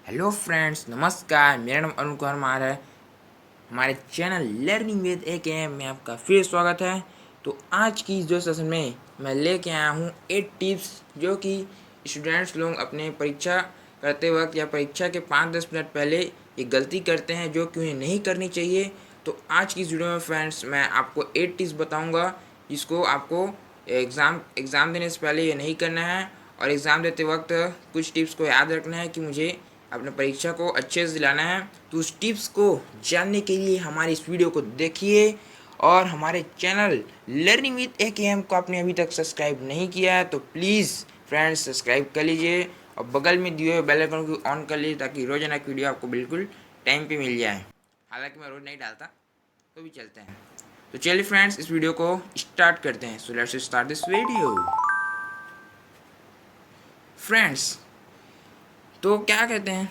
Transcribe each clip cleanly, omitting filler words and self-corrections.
Hello friends, नमस्कार। मेरा नाम अरुण कुमार है। हमारे चैनल लर्निंग विद AKM में आपका फिर स्वागत है। तो आज की जो सेशन में मैं लेके आया हूँ 8 टिप्स जो कि स्टूडेंट्स लोग अपने परीक्षा करते वक्त या परीक्षा के 5-10 मिनट पहले ये गलती करते हैं जो कि उन्हें नहीं करनी चाहिए। तो आज की इस वीडियो में फ्रेंड्स मैं आपको 8 टिप्स बताऊँगा जिसको आपको एग्ज़ाम देने से पहले ये नहीं करना है, और एग्ज़ाम देते वक्त कुछ टिप्स को याद रखना है कि मुझे अपने परीक्षा को अच्छे से दिलाना है। तो उस टिप्स को जानने के लिए हमारी इस वीडियो को देखिए, और हमारे चैनल लर्निंग विद AKM को आपने अभी तक सब्सक्राइब नहीं किया है तो प्लीज़ फ्रेंड्स सब्सक्राइब कर लीजिए और बगल में दिए हुए बेल आइकन को ऑन कर लीजिए ताकि रोजाना की वीडियो आपको बिल्कुल टाइम पे मिल जाए। हालांकि मैं रोज़ नहीं डालता, तो भी चलते हैं। तो चलिए फ्रेंड्स इस वीडियो को स्टार्ट करते हैं। So let's start this video friends. तो क्या कहते हैं,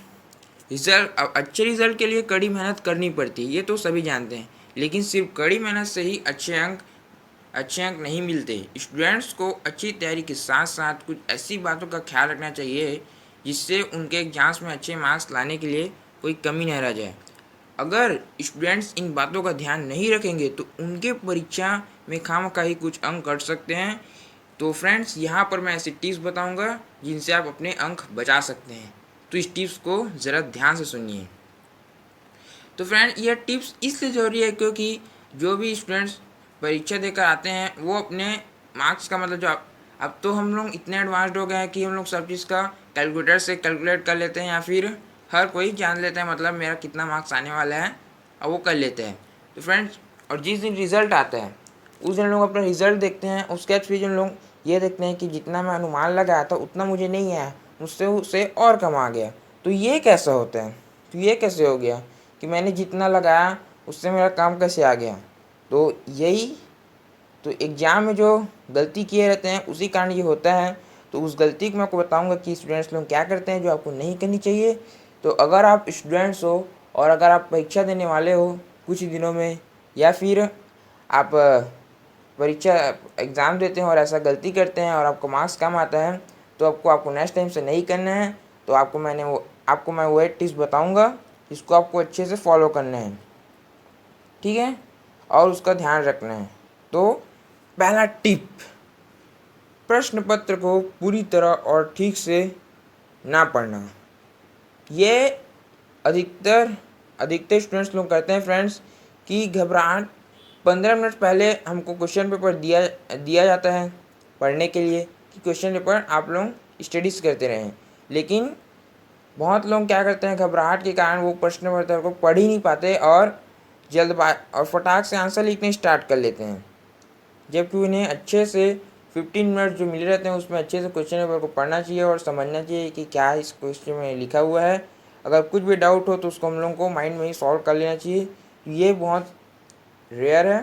अच्छे रिजल्ट के लिए कड़ी मेहनत करनी पड़ती है, ये तो सभी जानते हैं। लेकिन सिर्फ कड़ी मेहनत से ही अच्छे अंक नहीं मिलते। स्टूडेंट्स को अच्छी तैयारी के साथ साथ कुछ ऐसी बातों का ख्याल रखना चाहिए जिससे उनके एग्जाम्स में अच्छे मार्क्स लाने के लिए कोई कमी न रह जाए। अगर स्टूडेंट्स इन बातों का ध्यान नहीं रखेंगे तो उनके परीक्षा में खामखा कुछ अंक कट सकते हैं। तो फ्रेंड्स यहाँ पर मैं ऐसी टिप्स बताऊंगा जिनसे आप अपने अंक बचा सकते हैं। तो इस टिप्स को ज़रा ध्यान से सुनिए। तो फ्रेंड यह टिप्स इसलिए ज़रूरी है क्योंकि जो भी स्टूडेंट्स परीक्षा देकर आते हैं वो अपने मार्क्स का मतलब जो अब तो हम लोग इतने एडवांस्ड हो गए हैं कि हम लोग सब चीज़ का कैलकुलेटर से कैलकुलेट कर लेते हैं, या फिर हर कोई जान लेते हैं मतलब मेरा कितना मार्क्स आने वाला है और वो कर लेते हैं। तो फ्रेंड्स और जिस दिन रिज़ल्ट आता है उस दिन लोग अपना रिज़ल्ट देखते हैं, उसके बाद फिर जो लोग ये देखते हैं कि जितना मैं अनुमान लगाया था उतना मुझे नहीं आया, मुझसे उससे और कम आ गया। तो ये कैसा होता है, तो ये कैसे हो गया कि मैंने जितना लगाया उससे मेरा काम कैसे आ गया। तो यही तो एग्ज़ाम में जो गलती किए रहते हैं उसी कारण ये होता है। तो उस गलती को मैं आपको बताऊंगा कि स्टूडेंट्स लोग क्या करते हैं जो आपको नहीं करनी चाहिए। तो अगर आप स्टूडेंट्स हो और अगर आप परीक्षा देने वाले हो कुछ दिनों में, या फिर आप परीक्षा एग्ज़ाम देते हैं और ऐसा गलती करते हैं और आपको मार्क्स कम आता है, तो आपको नेक्स्ट टाइम से नहीं करना है। तो आपको मैं वो 8 टिप्स बताऊंगा इसको आपको अच्छे से फॉलो करना है, ठीक है, और उसका ध्यान रखना है। तो पहला टिप, प्रश्न पत्र को पूरी तरह और ठीक से ना पढ़ना। ये अधिकतर स्टूडेंट्स लोग करते हैं फ्रेंड्स कि घबराहट 15 मिनट पहले हमको क्वेश्चन पेपर दिया जाता है पढ़ने के लिए कि क्वेश्चन पेपर आप लोग स्टडीज़ करते रहें। लेकिन बहुत लोग क्या करते हैं, घबराहट के कारण वो प्रश्न पत्र को पढ़ ही नहीं पाते और फटाक से आंसर लिखने स्टार्ट कर लेते हैं, जबकि उन्हें अच्छे से 15 मिनट जो मिले रहते हैं उसमें अच्छे से क्वेश्चन पेपर को पढ़ना चाहिए और समझना चाहिए कि क्या इस क्वेश्चन में लिखा हुआ है। अगर कुछ भी डाउट हो तो उसको हम लोगों को माइंड में ही सॉल्व कर लेना चाहिए। ये बहुत रेयर है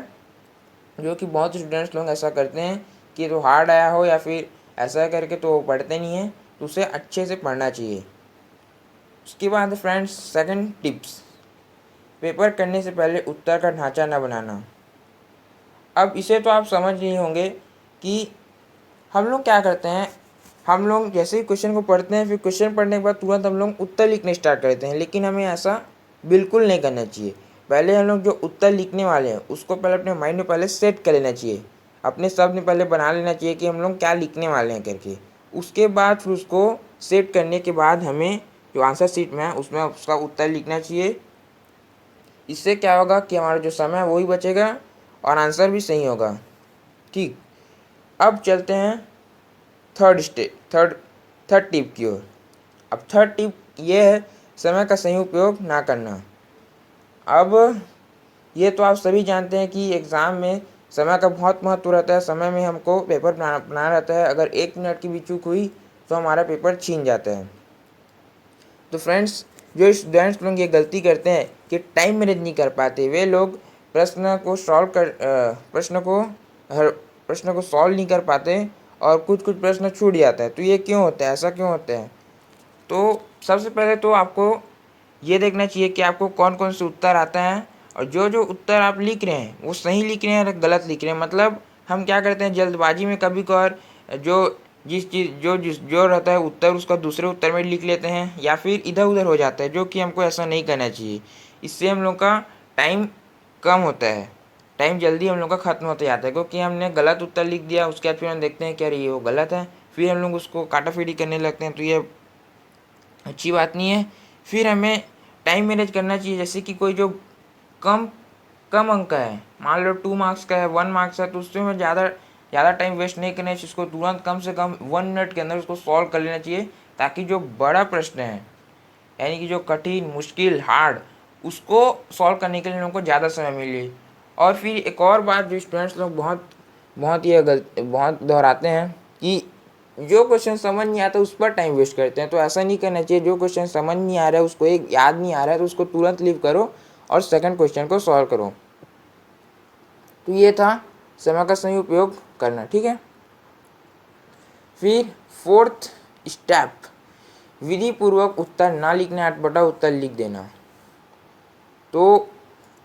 जो कि बहुत स्टूडेंट्स लोग ऐसा करते हैं कि तो हार्ड आया हो या फिर ऐसा करके तो पढ़ते नहीं हैं। तो उसे अच्छे से पढ़ना चाहिए। उसके बाद फ्रेंड्स सेकंड टिप्स, पेपर करने से पहले उत्तर का ढांचा न बनाना। अब इसे तो आप समझ नहीं होंगे कि हम लोग क्या करते हैं, हम लोग जैसे ही क्वेश्चन को पढ़ते हैं फिर क्वेश्चन पढ़ने के बाद तुरंत हम लोग उत्तर लिखने स्टार्ट करते हैं। लेकिन हमें ऐसा बिल्कुल नहीं करना चाहिए। पहले हम लोग जो उत्तर लिखने वाले हैं उसको पहले अपने माइंड में पहले सेट कर लेना चाहिए, अपने शब्द में पहले बना लेना चाहिए कि हम लोग क्या लिखने वाले हैं करके। उसके बाद फिर उसको सेट करने के बाद हमें जो आंसर शीट में है उसमें उसका उत्तर लिखना चाहिए। इससे क्या होगा कि हमारा जो समय है वही बचेगा और आंसर भी सही होगा, ठीक। अब चलते हैं थर्ड टिप की ओर। अब थर्ड टिप ये है समय का सही उपयोग ना करना। अब ये तो आप सभी जानते हैं कि एग्ज़ाम में समय का बहुत महत्व रहता है। समय में हमको पेपर बनाना रहता है, अगर 1 मिनट की भी चूक हुई तो हमारा पेपर छीन जाता है। तो फ्रेंड्स जो स्टूडेंट्स लोग ये गलती करते हैं कि टाइम मैनेज नहीं कर पाते, वे लोग प्रश्न को सॉल्व नहीं कर पाते और कुछ प्रश्न छूट जाता है। तो ये क्यों होता है, ऐसा क्यों होता है? तो सबसे पहले तो आपको ये देखना चाहिए कि आपको कौन कौन से उत्तर आता है और जो जो उत्तर आप लिख रहे हैं वो सही लिख रहे हैं या गलत लिख रहे हैं। मतलब हम क्या करते हैं जल्दबाजी में कभी कभार जो जो रहता है उत्तर उसका दूसरे उत्तर में लिख लेते हैं या फिर इधर उधर हो जाता है, जो कि हमको ऐसा नहीं करना चाहिए। इससे हम लोग का टाइम कम होता है, टाइम जल्दी हम लोग का ख़त्म होते जाता है, क्योंकि हमने गलत उत्तर लिख दिया उसके बाद फिर हम देखते हैं कि अरे ये वो गलत है, फिर हम लोग उसको काटाफीटी करने लगते हैं, तो ये अच्छी बात नहीं है। फिर हमें टाइम मैनेज करना चाहिए। जैसे कि कोई जो कम कम अंक का है, मान लो 2 मार्क्स का है, 1 मार्क्स है, तो उसमें हमें ज़्यादा टाइम वेस्ट नहीं करना चाहिए। उसको तुरंत कम से कम 1 मिनट के अंदर उसको सॉल्व कर लेना चाहिए, ताकि जो बड़ा प्रश्न है यानी कि जो कठिन मुश्किल हार्ड उसको सॉल्व करने के लिए लोगों को ज़्यादा समय मिले। और फिर एक और बात जो स्टूडेंट्स लोग बहुत दोहराते हैं कि जो क्वेश्चन समझ नहीं आता उस पर टाइम वेस्ट करते हैं। तो ऐसा नहीं करना चाहिए। जो क्वेश्चन समझ नहीं आ रहा है, उसको एक याद नहीं आ रहा है, तो उसको तुरंत लीव करो और सेकंड क्वेश्चन को सॉल्व करो। तो ये था समय का सही उपयोग करना, ठीक है। फिर फोर्थ स्टेप, विधि पूर्वक उत्तर ना लिखना, 8 उत्तर लिख देना। तो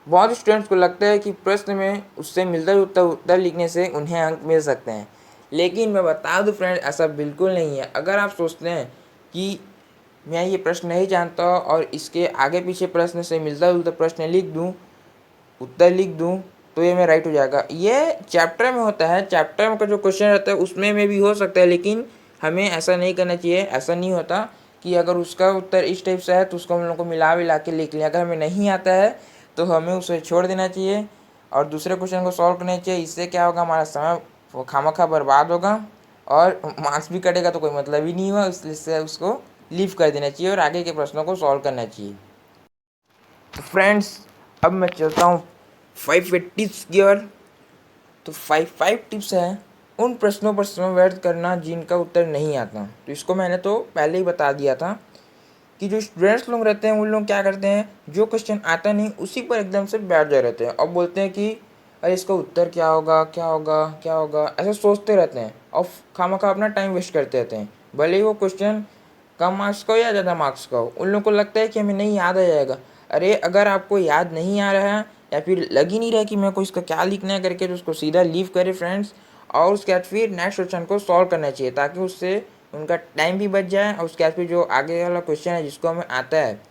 बहुत स्टूडेंट्स को लगता है कि प्रश्न में उससे मिलता जुलता उत्तर लिखने से उन्हें अंक मिल सकते हैं, लेकिन मैं बता दूं फ्रेंड ऐसा बिल्कुल नहीं है। अगर आप सोचते हैं कि मैं ये प्रश्न नहीं जानता और इसके आगे पीछे प्रश्न से मिलता जुलता प्रश्न लिख दूं, उत्तर लिख दूं, तो ये मैं राइट हो जाएगा। ये चैप्टर में होता है, चैप्टर में का जो क्वेश्चन रहता है उसमें भी हो सकता है, लेकिन हमें ऐसा नहीं करना चाहिए। ऐसा नहीं होता कि अगर उसका उत्तर इस टाइप से है तो उसको हम लोग को मिला के लिख लिया। अगर हमें नहीं आता है तो हमें उसे छोड़ देना चाहिए और दूसरे क्वेश्चन को सॉल्व करना चाहिए। इससे क्या होगा, हमारा समय खामखा बर्बाद होगा और मार्क्स भी कटेगा, तो कोई मतलब ही नहीं हुआ। इसलिए उसको लीव कर देना चाहिए और आगे के प्रश्नों को सॉल्व करना चाहिए। तो फ्रेंड्स अब मैं चलता हूँ 5 टिप्स की ओर। तो 5 टिप्स हैं उन प्रश्नों पर समय व्यर्थ करना जिनका उत्तर नहीं आता। तो इसको मैंने तो पहले ही बता दिया था कि जो स्टूडेंट्स लोग रहते हैं उन लोग क्या करते हैं, जो क्वेश्चन आता नहीं उसी पर एकदम से बैठ जा रहते हैं और बोलते हैं कि अरे इसका उत्तर क्या होगा क्या होगा क्या होगा, ऐसा सोचते रहते हैं और खामखा अपना टाइम वेस्ट करते रहते हैं। भले ही वो क्वेश्चन कम मार्क्स का हो या ज़्यादा मार्क्स का हो, उन लोगों को लगता है कि हमें नहीं याद आ जाएगा। अरे अगर आपको याद नहीं आ रहा है या फिर लग ही नहीं रहा कि मेरे को इसका क्या लिखना है करके, तो उसको सीधा लीव करें फ्रेंड्स, और उसके बाद फिर नेक्स्ट क्वेश्चन को सॉल्व करना चाहिए, ताकि उससे उनका टाइम भी बच जाए और उसके बाद फिर जो आगे वाला क्वेश्चन है जिसको हमें आता है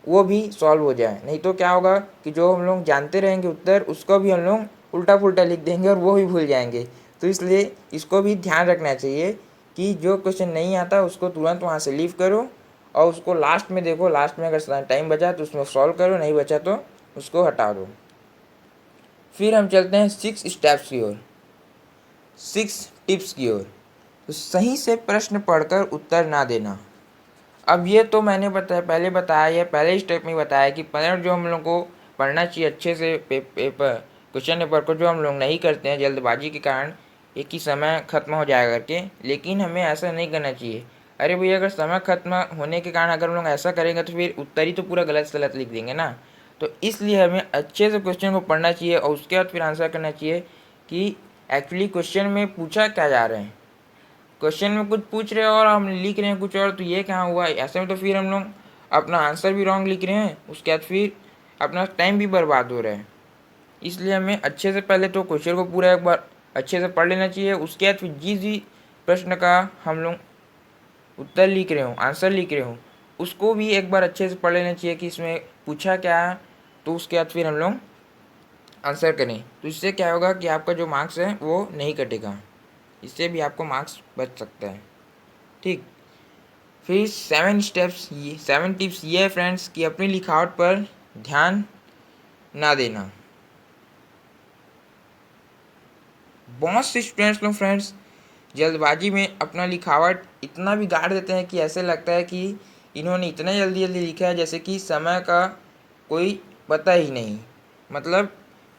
वो भी सॉल्व हो जाए। नहीं तो क्या होगा कि जो हम लोग जानते रहेंगे उत्तर, उसको भी हम लोग उल्टा पुल्टा लिख देंगे और वो भी भूल जाएंगे। तो इसलिए इसको भी ध्यान रखना चाहिए कि जो क्वेश्चन नहीं आता उसको तुरंत वहाँ से लीव करो और उसको लास्ट में देखो, लास्ट में अगर टाइम बचा तो उसमें सॉल्व करो, नहीं बचा तो उसको हटा दो। फिर हम चलते हैं 6 स्टेप्स की ओर, 6 टिप्स की ओर। तो सही से प्रश्न पढ़कर उत्तर ना देना। अब ये तो मैंने पहले बताया, या पहले स्टेप में बताया कि पहले जो हम लोग को पढ़ना चाहिए अच्छे से पेपर क्वेश्चन पेपर को, जो हम लोग नहीं करते हैं जल्दबाजी के कारण, एक ही समय ख़त्म हो जाएगा करके। लेकिन हमें ऐसा नहीं करना चाहिए। अरे भैया अगर समय ख़त्म होने के कारण अगर हम लोग ऐसा करेंगे तो फिर उत्तर ही तो पूरा गलत गलत लिख देंगे ना। तो इसलिए हमें अच्छे से क्वेश्चन को पढ़ना चाहिए और उसके बाद फिर आंसर करना चाहिए कि एक्चुअली क्वेश्चन में पूछा क्या जा रहे हैं। क्वेश्चन में कुछ पूछ रहे हैं और हम लिख रहे हैं कुछ और, तो ये कहाँ हुआ। ऐसे में तो फिर हम लोग अपना आंसर भी रॉन्ग लिख रहे हैं, उसके बाद फिर अपना टाइम भी बर्बाद हो रहा है। इसलिए हमें अच्छे से पहले तो क्वेश्चन को पूरा एक बार अच्छे से पढ़ लेना चाहिए। उसके बाद फिर जिस भी प्रश्न का हम लोग उत्तर लिख रहे हो, आंसर लिख रहे हो, उसको भी एक बार अच्छे से पढ़ लेना चाहिए कि इसमें पूछा क्या है। तो उसके बाद फिर हम लोग आंसर करें। तो इससे क्या होगा कि आपका जो मार्क्स है वो नहीं कटेगा, इससे भी आपको मार्क्स बच सकता है, ठीक। फिर 7 टिप्स ये है फ्रेंड्स कि अपनी लिखावट पर ध्यान ना देना। बहुत से स्टूडेंट्स लोग फ्रेंड्स जल्दबाजी में अपना लिखावट इतना बिगाड़ देते हैं कि ऐसे लगता है कि इन्होंने इतना जल्दी जल्दी लिखा है जैसे कि समय का कोई पता ही नहीं। मतलब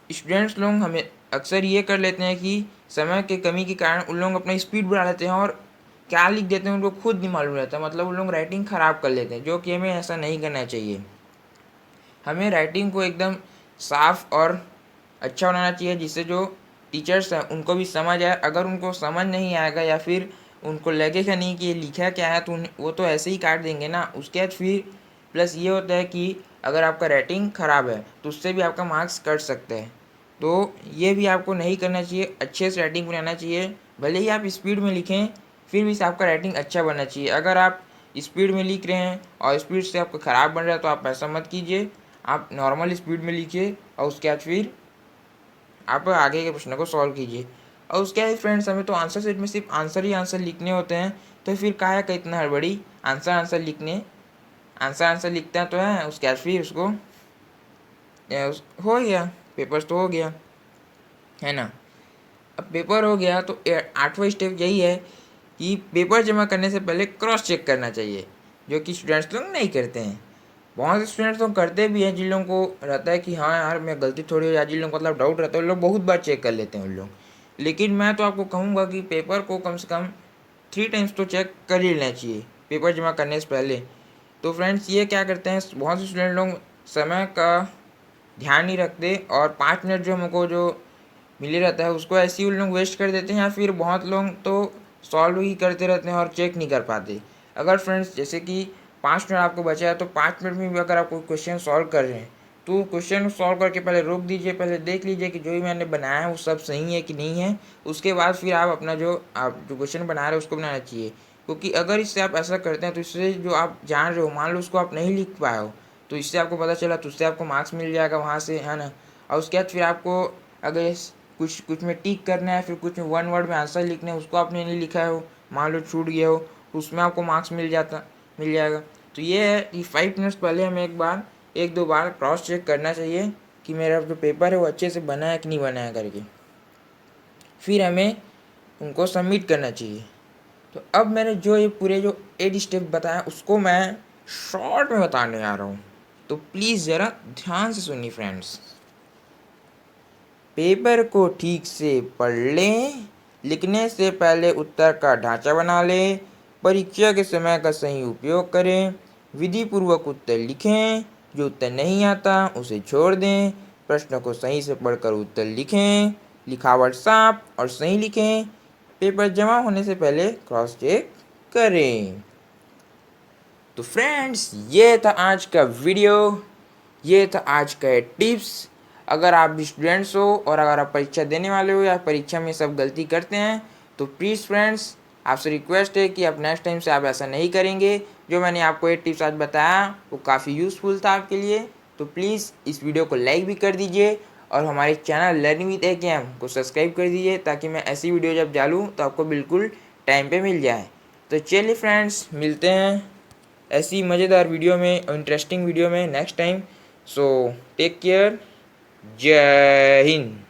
स्टूडेंट्स लोग हमें अक्सर ये कर लेते हैं कि समय के कमी के कारण उन लोग अपना स्पीड बढ़ा लेते हैं और क्या लिख देते हैं उनको खुद नहीं मालूम रहता। मतलब उन लोग राइटिंग ख़राब कर लेते हैं, जो कि हमें ऐसा नहीं करना चाहिए। हमें राइटिंग को एकदम साफ और अच्छा बनाना चाहिए, जिससे जो टीचर्स हैं उनको भी समझ आए। अगर उनको समझ नहीं आएगा या फिर उनको लगेगा नहीं कि ये लिखा क्या है, तो वो तो ऐसे ही काट देंगे ना। उसके बाद फिर प्लस ये होता है कि अगर आपका रेटिंग ख़राब है तो उससे भी आपका मार्क्स कट सकते हैं। तो ये भी आपको नहीं करना चाहिए, अच्छे से रेटिंग बनाना चाहिए। भले ही आप स्पीड में लिखें फिर भी आपका रेटिंग अच्छा बनना चाहिए। अगर आप स्पीड में लिख रहे हैं और स्पीड से आपका ख़राब बन रहा है तो आप ऐसा मत कीजिए, आप नॉर्मल स्पीड में लिखिए और उसके बाद फिर आप आगे के प्रश्नों को सॉल्व कीजिए। और उसके बाद फ्रेंड्स हमें तो आंसर सेट में सिर्फ आंसर ही आंसर लिखने होते हैं, तो फिर काहे का इतना हड़बड़ी, आंसर लिखने आंसर लिखते हैं तो है, उसके बाद फिर उसको हो गया, पेपर्स तो हो गया है ना। अब पेपर हो गया तो 8वां स्टेप यही है कि पेपर जमा करने से पहले क्रॉस चेक करना चाहिए, जो कि स्टूडेंट्स लोग नहीं करते हैं। बहुत से स्टूडेंट्स लोग करते भी हैं, जिन लोगों को रहता है कि हाँ यार मैं गलती थोड़ी हो, या जिन लोगों को मतलब डाउट रहता है उन लोग बहुत बार चेक कर लेते हैं उन लोग। लेकिन मैं तो आपको कहूँगा कि पेपर को कम से कम 3 टाइम्स तो चेक कर ही लेना चाहिए पेपर जमा करने से पहले। तो फ्रेंड्स ये क्या करते हैं, बहुत से स्टूडेंट लोग समय का ध्यान नहीं रखते और 5 मिनट जो हमको जो मिले रहता है उसको ऐसे ही उन लोग वेस्ट कर देते हैं, या फिर बहुत लोग तो सॉल्व ही करते रहते हैं और चेक नहीं कर पाते। अगर फ्रेंड्स जैसे कि 5 मिनट आपको बचा है तो 5 मिनट में भी अगर आप कोई क्वेश्चन सॉल्व कर रहे हैं तो क्वेश्चन सॉल्व करके पहले रोक दीजिए, पहले देख लीजिए कि जो भी मैंने बनाया है वो सब सही है कि नहीं है। उसके बाद फिर आप अपना जो क्वेश्चन बना रहे हैं उसको बनाना चाहिए। क्योंकि अगर इससे आप ऐसा करते हैं तो इससे जो आप जान रहे हो, मान लो उसको आप नहीं लिख पाए हो तो इससे आपको पता चला तो उससे आपको मार्क्स मिल जाएगा वहाँ से, है ना। और उसके बाद फिर आपको अगर कुछ में टिक करना है, फिर कुछ में 1 वर्ड में आंसर लिखना है, उसको आपने नहीं लिखा हो, मान लो छूट गया हो, उसमें आपको मार्क्स मिल जाएगा। तो ये है कि 5 मिनट्स पहले हमें एक दो बार क्रॉस चेक करना चाहिए कि मेरा जो पेपर है वो अच्छे से बना है कि नहीं बना है करके, फिर हमें उनको सबमिट करना चाहिए। तो अब मैंने जो ये पूरे जो 8 स्टेप बताया उसको मैं शॉर्ट में बताने आ रहा हूँ, तो प्लीज़ ज़रा ध्यान से सुनिए फ्रेंड्स। पेपर को ठीक से पढ़ लें, लिखने से पहले उत्तर का ढांचा बना लें, परीक्षा के समय का सही उपयोग करें, विधि पूर्वक उत्तर लिखें, जो उत्तर नहीं आता उसे छोड़ दें, प्रश्न को सही से पढ़कर उत्तर लिखें, लिखावट साफ और सही लिखें, पेपर जमा होने से पहले क्रॉस चेक करें। तो फ्रेंड्स ये था आज का वीडियो, ये था आज का टिप्स। अगर आप भी स्टूडेंट्स हो और अगर आप परीक्षा देने वाले हो या परीक्षा में सब गलती करते हैं तो प्लीज़ फ्रेंड्स आपसे रिक्वेस्ट है कि आप नेक्स्ट टाइम से आप ऐसा नहीं करेंगे। जो मैंने आपको ये टिप्स आज बताया वो काफ़ी यूज़फुल था आपके लिए। तो प्लीज़ इस वीडियो को लाइक भी कर दीजिए और हमारे चैनल लर्निंग विद एकेएम को सब्सक्राइब कर दीजिए, ताकि मैं ऐसी वीडियो जब डालूँ तो आपको बिल्कुल टाइम पे मिल जाए। तो चलिए फ्रेंड्स मिलते हैं ऐसी मज़ेदार वीडियो में और इंटरेस्टिंग वीडियो में next time. So take care, जय हिंद।